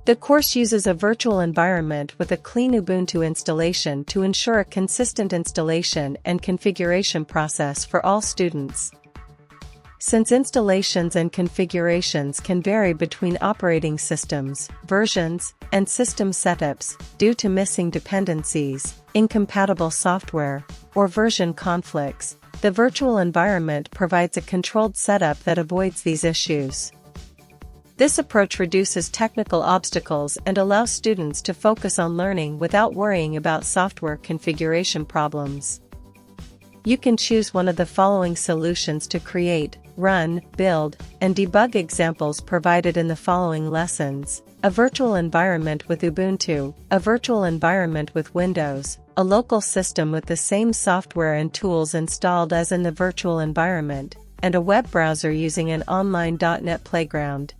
The course uses a virtual environment with a clean Ubuntu installation to ensure a consistent installation and configuration process for all students. Since installations and configurations can vary between operating systems, versions, and system setups due to missing dependencies, incompatible software, or version conflicts, the virtual environment provides a controlled setup that avoids these issues. This approach reduces technical obstacles and allows students to focus on learning without worrying about software configuration problems. You can choose one of the following solutions to create, run, build, and debug examples provided in the following lessons: a virtual environment with Ubuntu, a virtual environment with Windows, a local system with the same software and tools installed as in the virtual environment, and a web browser using an online .NET playground.